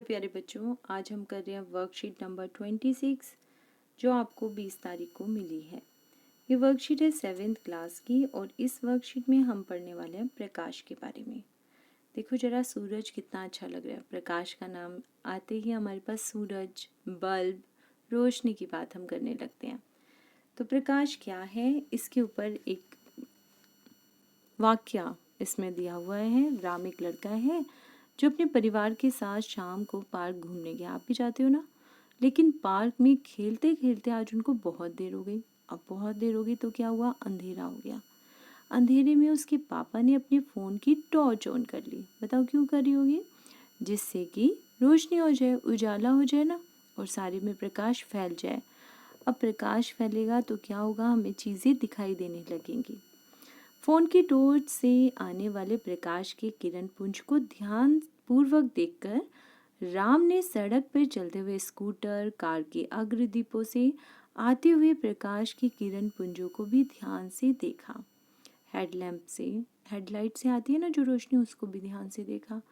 प्यारे बच्चों, आज हम कर रहे हैं वर्कशीट नंबर 26 जो आपको 20 तारीख को मिली है। ये वर्कशीट है 7th क्लास की और इस वर्कशीट में हम पढ़ने वाले हैं प्रकाश के बारे में। देखो जरा सूरज कितना अच्छा लग रहा है। प्रकाश का नाम आते ही हमारे पास सूरज, बल्ब, रोशनी की बात हम करने लगते हैं। तो प्रकाश क्या है, इसके ऊपर एक वाक्य इसमें दिया हुआ है। राम एक लड़का है जो अपने परिवार के साथ शाम को पार्क घूमने गया। आप भी जाते हो ना? लेकिन पार्क में खेलते खेलते आज उनको बहुत देर हो गई। अब बहुत देर हो गई तो क्या हुआ, अंधेरा हो गया। अंधेरे में उसके पापा ने अपने फ़ोन की टॉर्च ऑन कर ली। बताओ क्यों करी होगी? जिससे कि रोशनी हो जाए, उजाला हो जाए ना, और सारे में प्रकाश फैल जाए। अब प्रकाश फैलेगा तो क्या होगा, हमें चीज़ें दिखाई देने लगेंगी। फोन की टॉर्च से आने वाले प्रकाश के किरण पुंज को ध्यान पूर्वक देखकर राम ने सड़क पर चलते हुए स्कूटर, कार के अग्रदीपों से आते हुए प्रकाश के किरण पुंजों को भी ध्यान से देखा। हेडलाइट से आती है ना जो रोशनी, उसको भी ध्यान से देखा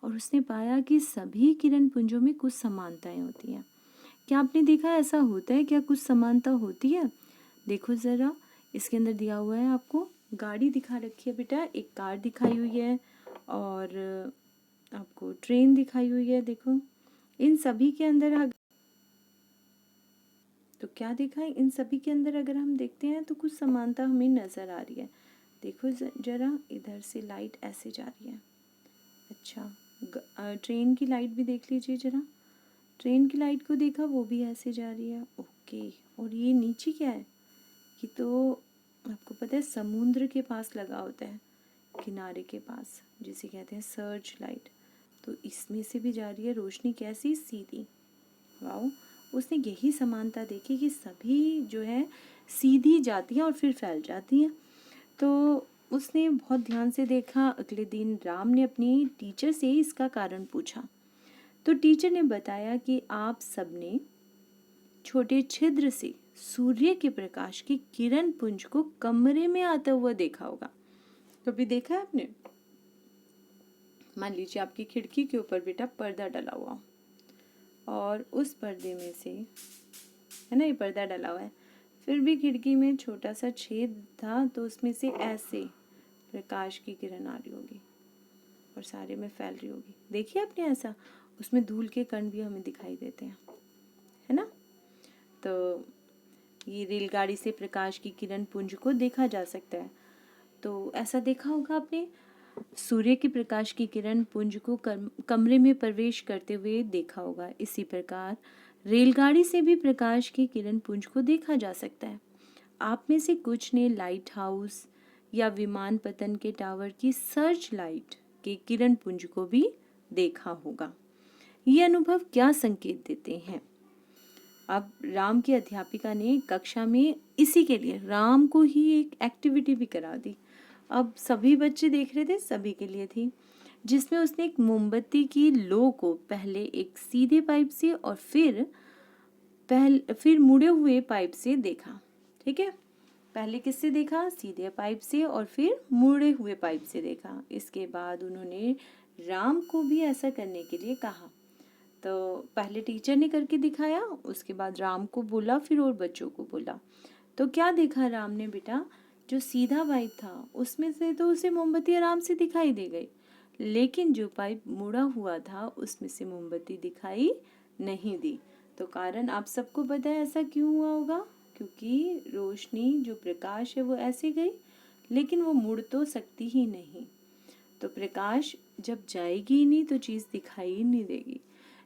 और उसने पाया कि सभी किरण पुंजों में कुछ समानताएं होती हैं। क्या आपने देखा ऐसा होता है? क्या कुछ समानता होती है? देखो ज़रा, इसके अंदर दिया हुआ है, आपको गाड़ी दिखा रखी है बेटा, एक कार दिखाई हुई है और आपको ट्रेन दिखाई हुई है। देखो इन सभी के अंदर तो क्या देखा है, इन सभी के अंदर अगर हम देखते हैं तो कुछ समानता हमें नज़र आ रही है। देखो जरा, इधर से लाइट ऐसे जा रही है। अच्छा, ट्रेन की लाइट भी देख लीजिए जरा। ट्रेन की लाइट को देखा, वो भी ऐसे जा रही है। ओके, और ये नीचे क्या है? ये तो आपको पता है समुद्र के पास लगा होता है, किनारे के पास, जिसे कहते हैं सर्च लाइट। तो इसमें से भी जा रही है रोशनी, कैसी? सीधी। वाओ, उसने यही समानता देखी कि सभी जो है सीधी जाती हैं और फिर फैल जाती हैं। तो उसने बहुत ध्यान से देखा। अगले दिन राम ने अपनी टीचर से इसका कारण पूछा। तो टीचर ने बताया कि आप सबने छोटे छिद्र से सूर्य के प्रकाश की किरण पुंज को कमरे में आता हुआ देखा होगा। कभी देखा है आपने? मान लीजिए आपकी खिड़की के ऊपर बेटा पर्दा डला हुआ और उस पर्दे में से, है ना, ये पर्दा डला हुआ है, फिर भी खिड़की में छोटा सा छेद था, तो उसमें से ऐसे प्रकाश की किरण आ रही होगी और सारे में फैल रही होगी। देखिए आपने ऐसा, उसमें धूल के कण भी हमें दिखाई देते हैं, है ना। तो ये रेलगाड़ी से प्रकाश की किरण पुंज को देखा जा सकता है। तो ऐसा देखा होगा आपने, सूर्य के प्रकाश की किरण पुंज को कमरे में प्रवेश करते हुए देखा होगा। इसी प्रकार रेलगाड़ी से भी प्रकाश की किरण पुंज को देखा जा सकता है। आप में से कुछ ने लाइट हाउस या विमान पतन के टावर की सर्च लाइट के किरण पुंज को भी देखा होगा। ये अनुभव क्या संकेत देते हैं? अब राम की अध्यापिका ने कक्षा में इसी के लिए राम को ही एक एक्टिविटी भी करा दी। अब सभी बच्चे देख रहे थे, सभी के लिए थी, जिसमें उसने एक मोमबत्ती की लो को पहले एक सीधे पाइप से और फिर मुड़े हुए पाइप से देखा। ठीक है, पहले किससे देखा? सीधे पाइप से, और फिर मुड़े हुए पाइप से देखा। इसके बाद उन्होंने राम को भी ऐसा करने के लिए कहा। तो पहले टीचर ने करके दिखाया, उसके बाद राम को बोला, फिर और बच्चों को बोला। तो क्या देखा राम ने बेटा? जो सीधा पाइप था उसमें से तो उसे मोमबत्ती आराम से दिखाई दे गई, लेकिन जो पाइप मुड़ा हुआ था उसमें से मोमबत्ती दिखाई नहीं दी। तो कारण आप सबको पता है ऐसा क्यों हुआ होगा? क्योंकि रोशनी, जो प्रकाश है, वो ऐसे गई, लेकिन वो मुड़ तो सकती ही नहीं। तो प्रकाश जब जाएगी ही नहीं तो चीज़ दिखाई ही नहीं देगी।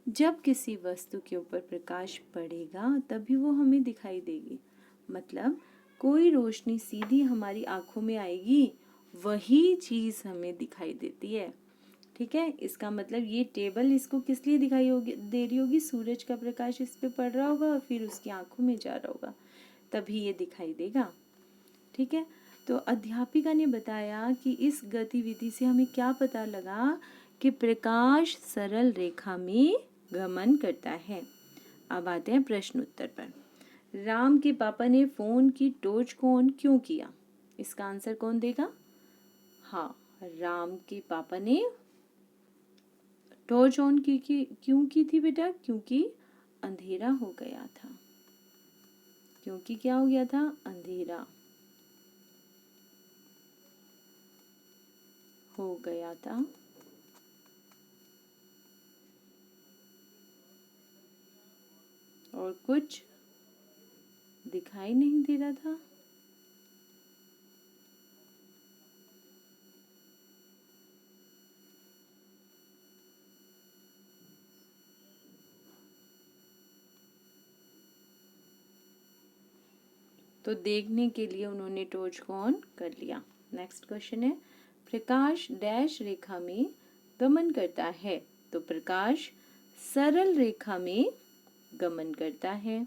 जब किसी वस्तु के ऊपर प्रकाश पड़ेगा तभी वो हमें दिखाई देगी। मतलब कोई रोशनी सीधी हमारी आंखों में आएगी, वही चीज़ हमें दिखाई देती है। ठीक है, इसका मतलब ये टेबल इसको किस लिए दिखाई होगी, दे रही होगी? सूरज का प्रकाश इस पे पड़ रहा होगा और फिर उसकी आंखों में जा रहा होगा, तभी ये दिखाई देगा। ठीक है, तो अध्यापिका ने बताया कि इस गतिविधि से हमें क्या पता लगा कि प्रकाश सरल रेखा में गमन करता है। अब आते हैं प्रश्न उत्तर पर। राम के पापा ने फोन की टॉर्च को ऑन क्यों किया? इसका आंसर कौन देगा? हाँ, राम के पापा ने टॉर्च ऑन क्यों की थी बेटा? क्योंकि अंधेरा हो गया था। क्योंकि क्या हो गया था? अंधेरा हो गया था। और कुछ दिखाई नहीं दे रहा था। तो देखने के लिए उन्होंने टॉर्च को ऑन कर लिया। नेक्स्ट क्वेश्चन है, प्रकाश डैश रेखा में गमन करता है। तो प्रकाश सरल रेखा में गमन करता है।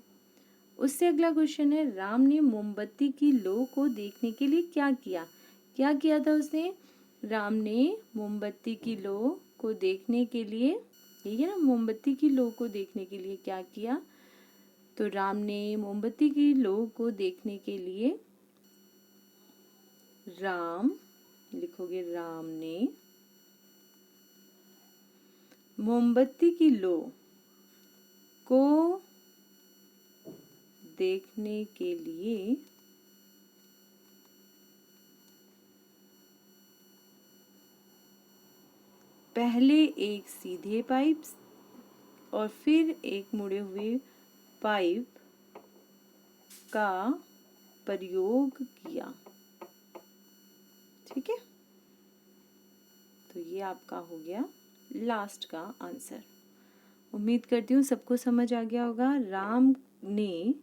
उससे अगला क्वेश्चन है, राम ने मोमबत्ती की लौ को देखने के लिए क्या किया? क्या किया था उसने? राम ने मोमबत्ती की लौ को देखने के लिए, ठीक है ना, मोमबत्ती की लौ को देखने के लिए क्या किया? तो राम ने मोमबत्ती की लौ को देखने के लिए, राम लिखोगे, राम ने मोमबत्ती की लौ को देखने के लिए पहले एक सीधे पाइप और फिर एक मुड़े हुए पाइप का प्रयोग किया। ठीक है, तो ये आपका हो गया लास्ट का आंसर। उम्मीद करती हूँ सबको समझ आ गया होगा। राम ने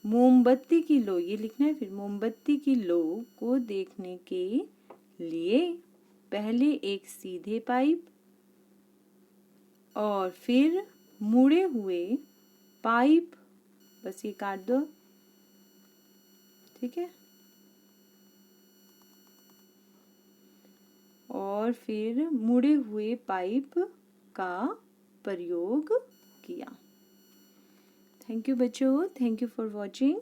मोमबत्ती की लौ, ये लिखना है फिर, मोमबत्ती की लौ को देखने के लिए पहले एक सीधे पाइप और फिर मुड़े हुए पाइप, बस ये काट दो, ठीक है, और फिर मुड़े हुए पाइप का प्रयोग किया। थैंक यू बच्चों, thank you for watching.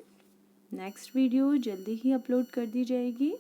Next video जल्दी ही अपलोड कर दी जाएगी।